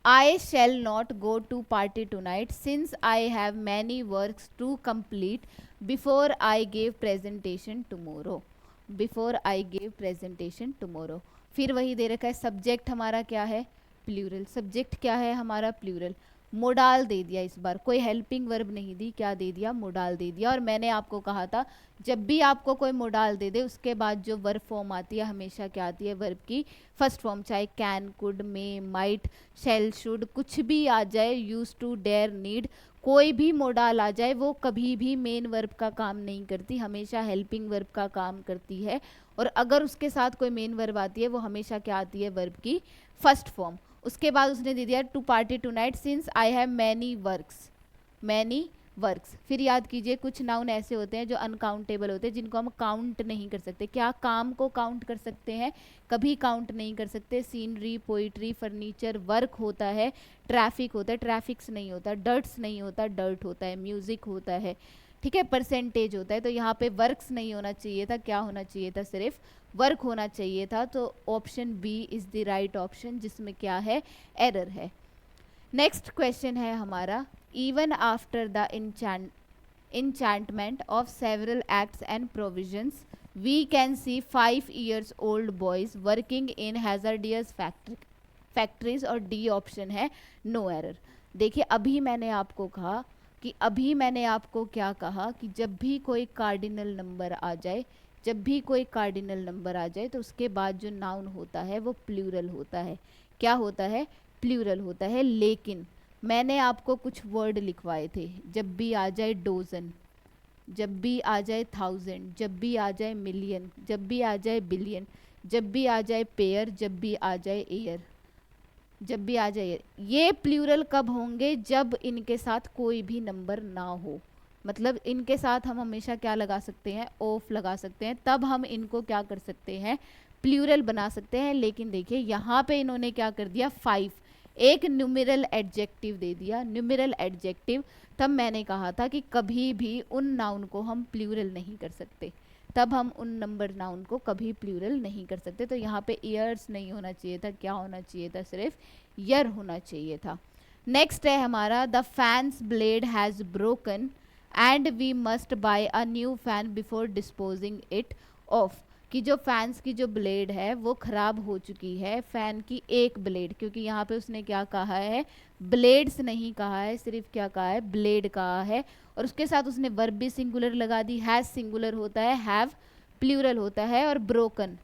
I shall not go to party tonight since I have many works to complete before I give presentation tomorrow. Before I give presentation tomorrow. फिर वही दे रखा है, subject हमारा क्या है, प्लूरल, सब्जेक्ट क्या है हमारा, प्लूरल, मोडाल दे दिया, इस बार कोई हेल्पिंग वर्ब नहीं दी, क्या दे दिया, मोडाल दे दिया। और मैंने आपको कहा था जब भी आपको कोई मोडाल दे दे उसके बाद जो वर्ब फॉर्म आती है हमेशा क्या आती है, वर्ब की फर्स्ट फॉर्म, चाहे can, could, may, might, shall, should, कुछ भी आ जाए, यूज टू, डेयर, नीड, कोई भी मोडाल आ जाए वो कभी भी मेन वर्ब का काम नहीं करती, हमेशा हेल्पिंग वर्ब का काम करती है। और अगर उसके साथ कोई मेन वर्ब आती है वो हमेशा क्या आती है, वर्ब की फर्स्ट फॉर्म। उसके बाद उसने दे दिया to party tonight since I have many works, many works. फिर याद कीजिए कुछ नाउन ऐसे होते हैं जो अनकाउंटेबल होते हैं, जिनको हम काउंट नहीं कर सकते। क्या काम को काउंट कर सकते हैं, कभी काउंट नहीं कर सकते। सीनरी, पोइट्री, फर्नीचर, वर्क होता है, ट्रैफिक होता है, ट्रैफिक्स नहीं होता, डर्ट्स नहीं होता, डर्ट होता है, म्यूजिक होता है, ठीक है, परसेंटेज होता है। तो यहाँ पे वर्क्स नहीं होना चाहिए था, क्या होना चाहिए था, सिर्फ वर्क होना चाहिए था। तो option B is the right option, जिसमें क्या है, एरर है। नेक्स्ट क्वेश्चन है हमारा, even after the enchantment of several acts and provisions we can see 5 years old boys working in hazardous factories, और डी ऑप्शन है नो एरर। देखिए अभी मैंने आपको कहा कि अभी मैंने आपको क्या कहा कि जब भी कोई कार्डिनल नंबर आ जाए, जब भी कोई कार्डिनल नंबर आ जाए तो उसके बाद जो नाउन होता है वो प्लूरल होता है। क्या होता है, प्लूरल होता है। लेकिन मैंने आपको कुछ वर्ड लिखवाए थे, जब भी आ जाए डोजन, जब भी आ जाए थाउजेंड, जब भी आ जाए मिलियन, जब भी आ जाए बिलियन, जब भी आ जाए पेयर, जब भी आ जाए एयर, जब भी आ जाए, ये प्लूरल कब होंगे, जब इनके साथ कोई भी नंबर ना हो। मतलब इनके साथ हम हमेशा क्या लगा सकते हैं, ऑफ लगा सकते हैं, तब हम इनको क्या कर सकते हैं, प्लूरल बना सकते हैं। लेकिन देखिए यहाँ पे इन्होंने क्या कर दिया, 5, एक न्यूमेरल एडजेक्टिव दे दिया, न्यूमेरल एडजेक्टिव। तब मैंने कहा था कि कभी भी उन नाउन को हम प्लूरल नहीं कर सकते, तब हम उन नंबर नाउन को कभी प्लूरल नहीं कर सकते। तो यहाँ पे ईयर्स नहीं होना चाहिए था, क्या होना चाहिए था, सिर्फ ईयर होना चाहिए था। नेक्स्ट है हमारा, the fans blade has broken and we must buy a new fan before disposing it off. कि जो फैंस की जो ब्लेड है वो ख़राब हो चुकी है, फ़ैन की एक ब्लेड, क्योंकि यहाँ पे उसने क्या कहा है, ब्लेड्स नहीं कहा है, सिर्फ क्या कहा है, ब्लेड कहा है। और उसके साथ उसने वर्ब भी सिंगुलर लगा दी, हैज़ सिंगुलर होता है, हैव प्लूरल होता है, और ब्रोकन,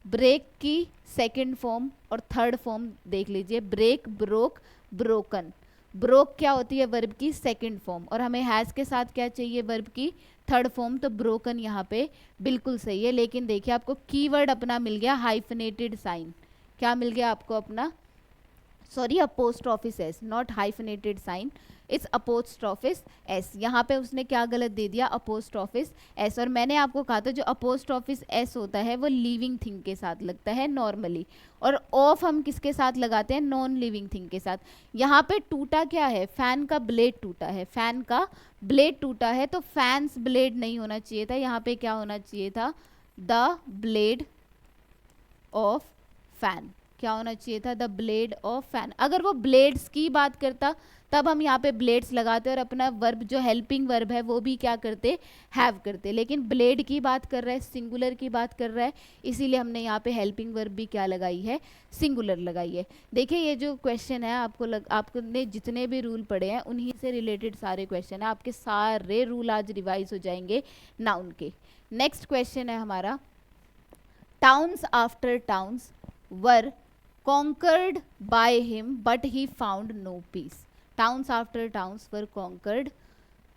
ब्रेक की सेकंड फॉर्म और थर्ड फॉर्म देख लीजिए, ब्रेक, ब्रोक, ब्रोकन। ब्रोक क्या होती है, वर्ब की सेकंड फॉर्म, और हमें हैज़ के साथ क्या चाहिए, वर्ब की थर्ड फॉर्म, तो ब्रोकन यहाँ पे बिल्कुल सही है। लेकिन देखिए आपको कीवर्ड अपना मिल गया हाइफनेटेड साइन, क्या मिल गया आपको अपना, sorry apostrophes s, not hyphenated sign, it's apostrophes s. यहाँ पे उसने क्या गलत दे दिया, अपोस्ट्रोफिस एस। और मैंने आपको कहा था जो अपोस्ट्रोफिस एस होता है वो लिविंग थिंग के साथ लगता है नॉर्मली, और ऑफ हम किसके साथ लगाते हैं, नॉन लिविंग थिंग के साथ। यहाँ पे टूटा क्या है, फैन का ब्लेड टूटा है, फैन का ब्लेड टूटा है, तो फैंस ब्लेड नहीं होना चाहिए था, यहाँ पे क्या होना चाहिए था, द ब्लेड ऑफ फैन, क्या होना चाहिए था, द ब्लेड ऑफ फैन। अगर वो ब्लेड्स की बात करता तब हम यहाँ पे ब्लेड्स लगाते और अपना वर्ब जो हेल्पिंग वर्ब है वो भी क्या करते, हैव करते। लेकिन ब्लेड की बात कर रहा है, सिंगुलर की बात कर रहा है, इसीलिए हमने यहाँ पे हेल्पिंग वर्ब भी क्या लगाई है, सिंगुलर लगाई है। देखिए ये जो क्वेश्चन है आपने जितने भी रूल पढ़े हैं उन्हीं से रिलेटेड सारे क्वेश्चन है, आपके सारे रूल आज रिवाइज हो जाएंगे नाउन के। नेक्स्ट क्वेश्चन है हमारा, towns after towns were conquered by him but he found no peace। Towns after towns were conquered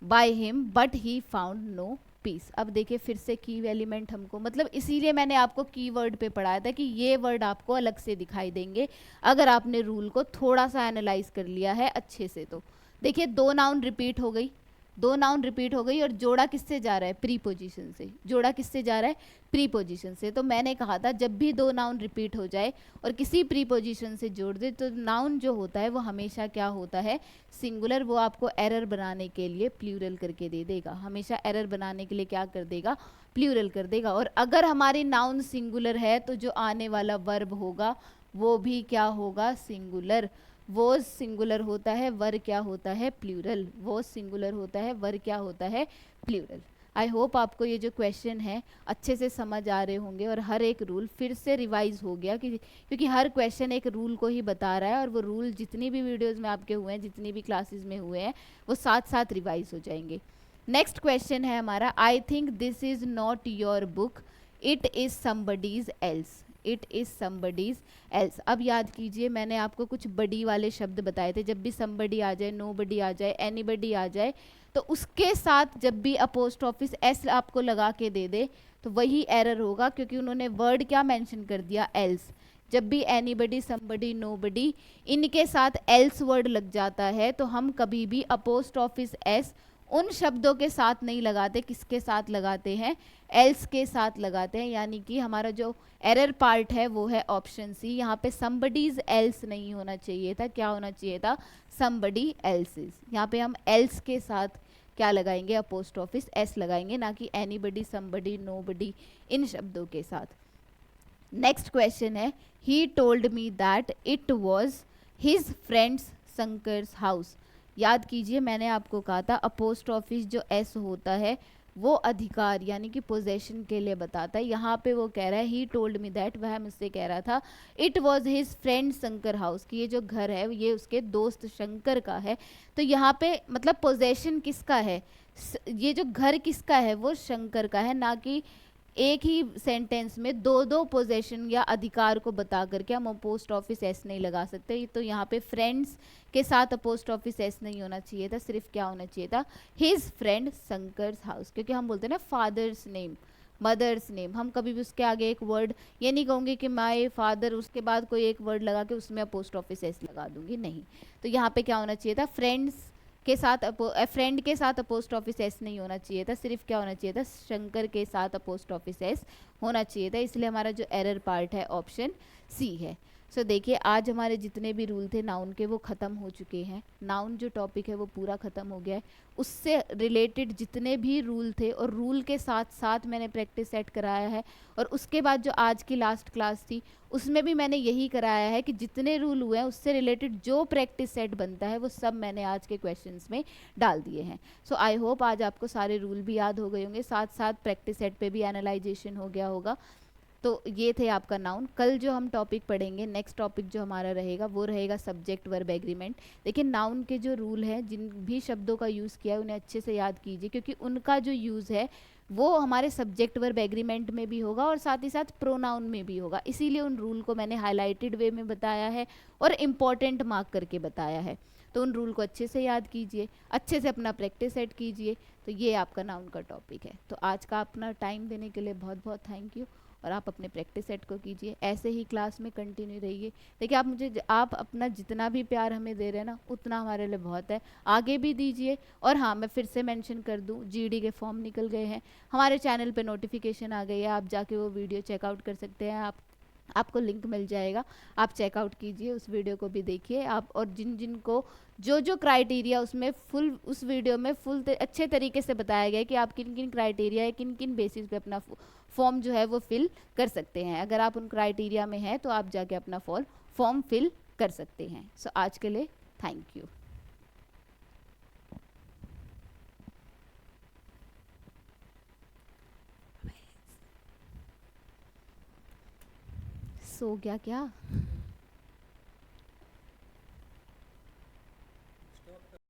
by him but he found no peace. अब देखिए फिर से की एलिमेंट हमको, मतलब इसीलिए मैंने आपको कीवर्ड पे पढ़ाया था कि ये वर्ड आपको अलग से दिखाई देंगे अगर आपने रूल को थोड़ा सा एनालाइज कर लिया है अच्छे से। तो देखिए दो नाउन रिपीट हो गई, दो नाउन रिपीट हो गई और जोड़ा किससे जा रहा है, प्रीपोजिशन से। जोड़ा किससे जा रहा है, प्रीपोजिशन से। तो मैंने कहा था जब भी दो नाउन रिपीट हो जाए और किसी प्रीपोजिशन से जोड़ दे तो नाउन जो होता है वो हमेशा क्या होता है, सिंगुलर। वो आपको एरर बनाने के लिए प्लूरल करके दे देगा, हमेशा एरर बनाने के लिए क्या कर देगा, प्लूरल कर देगा। और अगर हमारी नाउन सिंगुलर है तो जो आने वाला वर्ब होगा वो भी क्या होगा, सिंगुलर। वो सिंगुलर होता है, वर क्या होता है, प्लूरल। वो सिंगुलर होता है, वर क्या होता है, प्लूरल। आई होप आपको ये जो क्वेश्चन है अच्छे से समझ आ रहे होंगे और हर एक रूल फिर से रिवाइज हो गया क्योंकि हर क्वेश्चन एक रूल को ही बता रहा है और वो रूल जितनी भी वीडियोस में आपके हुए हैं, जितनी भी क्लासेस में हुए हैं, वो साथ साथ रिवाइज हो जाएंगे। नेक्स्ट क्वेश्चन है हमारा, I think this is not your book, it is somebody's else. It is somebody's else. अब याद कीजिए मैंने आपको कुछ बडी वाले शब्द बताए थे, जब भी समबडी आ जाए, नो बडी आ जाए, एनीबडी आ जाए तो उसके साथ जब भी अपोस्ट्रोफिस एस आपको लगा के दे दे तो वही एरर होगा, क्योंकि उन्होंने वर्ड क्या मेंशन कर दिया, एल्स। जब भी एनीबडी, समबडी, नोबडी इनके साथ एल्स वर्ड लग जाता है तो हम कभी भी अपोस्ट्रोफिस एस उन शब्दों के साथ नहीं लगाते, किसके साथ लगाते हैं, एल्स के साथ लगाते हैं। यानी कि हमारा जो एरर पार्ट है वो है ऑप्शन सी। यहाँ पे समबडीज एल्स नहीं होना चाहिए था, क्या होना चाहिए था, समबडी एल्सिस। यहाँ पे हम एल्स के साथ क्या लगाएंगे, अपोस्ट्रोफिस एस लगाएंगे, ना कि एनीबडी, समबडी, नोबडी इन शब्दों के साथ। नेक्स्ट क्वेश्चन है, he told me that it was his friend's Shankar's house. याद कीजिए मैंने आपको कहा था अपोस्ट्रोफिस जो एस होता है वो अधिकार यानी कि पोजेशन के लिए बताता है। यहाँ पे वो कह रहा है ही टोल्ड मी दैट, वह मुझसे कह रहा था, it was his friend Shankar house, कि ये जो घर है ये उसके दोस्त शंकर का है। तो यहाँ पे मतलब पोजेशन किसका है, ये जो घर किसका है वो शंकर का है, ना कि एक ही सेंटेंस में दो दो पोजेशन या अधिकार को बता करके हम पोस्ट ऑफिस एस नहीं लगा सकते। तो यहाँ पे फ्रेंड्स के साथ पोस्ट ऑफिस एस नहीं होना चाहिए था, सिर्फ क्या होना चाहिए था, हिज फ्रेंड शंकर्स हाउस। क्योंकि हम बोलते हैं ना फादर्स नेम, मदर्स नेम, हम कभी भी उसके आगे एक वर्ड ये नहीं कहूँगी कि माय फादर उसके बाद कोई एक वर्ड लगा के उसमें पोस्ट ऑफिस एस लगा दूंगी, नहीं। तो यहाँ पे क्या होना चाहिए था, फ्रेंड्स के साथ फ्रेंड के साथ पोस्ट ऑफिस एस नहीं होना चाहिए था, सिर्फ क्या होना चाहिए था, शंकर के साथ पोस्ट ऑफिस एस होना चाहिए था। इसलिए हमारा जो एरर पार्ट है ऑप्शन सी है। सो देखिए आज हमारे जितने भी रूल थे नाउन के वो ख़त्म हो चुके हैं। नाउन जो टॉपिक है वो पूरा ख़त्म हो गया है, उससे रिलेटेड जितने भी रूल थे और रूल के साथ साथ मैंने प्रैक्टिस सेट कराया है। और उसके बाद जो आज की लास्ट क्लास थी उसमें भी मैंने यही कराया है कि जितने रूल हुए हैं उससे रिलेटेड जो प्रैक्टिस सेट बनता है वो सब मैंने आज के क्वेश्चंस में डाल दिए हैं। सो आई होप आज आपको सारे रूल भी याद हो गए होंगे, साथ साथ प्रैक्टिस सेट पे भी एनालाइजेशन हो गया होगा। तो ये थे आपका नाउन। कल जो हम टॉपिक पढ़ेंगे, नेक्स्ट टॉपिक जो हमारा रहेगा वो रहेगा सब्जेक्ट वर्ब एग्रीमेंट। देखिए नाउन के जो रूल हैं, जिन भी शब्दों का यूज़ किया है उन्हें अच्छे से याद कीजिए, क्योंकि उनका जो यूज़ है वो हमारे सब्जेक्ट वर्ब एग्रीमेंट में भी होगा और साथ ही साथ प्रोनाउन में भी होगा। इसीलिए उन रूल को मैंने हाईलाइटेड वे में बताया है और इम्पॉर्टेंट मार्क करके बताया है। तो उन रूल को अच्छे से याद कीजिए, अच्छे से अपना प्रैक्टिस सेट कीजिए। तो ये आपका नाउन का टॉपिक है। तो आज का अपना टाइम देने के लिए बहुत बहुत थैंक यू। और आप अपने प्रैक्टिस सेट को कीजिए, ऐसे ही क्लास में कंटिन्यू रहिए। देखिए आप अपना जितना भी प्यार हमें दे रहे हैं ना उतना हमारे लिए बहुत है, आगे भी दीजिए। और हाँ मैं फिर से मेंशन कर दूँ, जीडी के फॉर्म निकल गए हैं, हमारे चैनल पे नोटिफिकेशन आ गई है, आप जाके वो वीडियो चेकआउट कर सकते हैं। आपको लिंक मिल जाएगा, आप चेकआउट कीजिए, उस वीडियो को भी देखिए आप। और जिन जिन को जो क्राइटेरिया उसमें फुल उस वीडियो में फुल अच्छे तरीके से बताया गया है कि आप किन किन क्राइटेरिया है, किन किन बेसिस पे अपना फॉर्म जो है वो फिल कर सकते हैं। अगर आप उन क्राइटेरिया में हैं तो आप जाके अपना फॉर्म फिल कर सकते हैं। सो आज के लिए थैंक यू। सो गया क्या?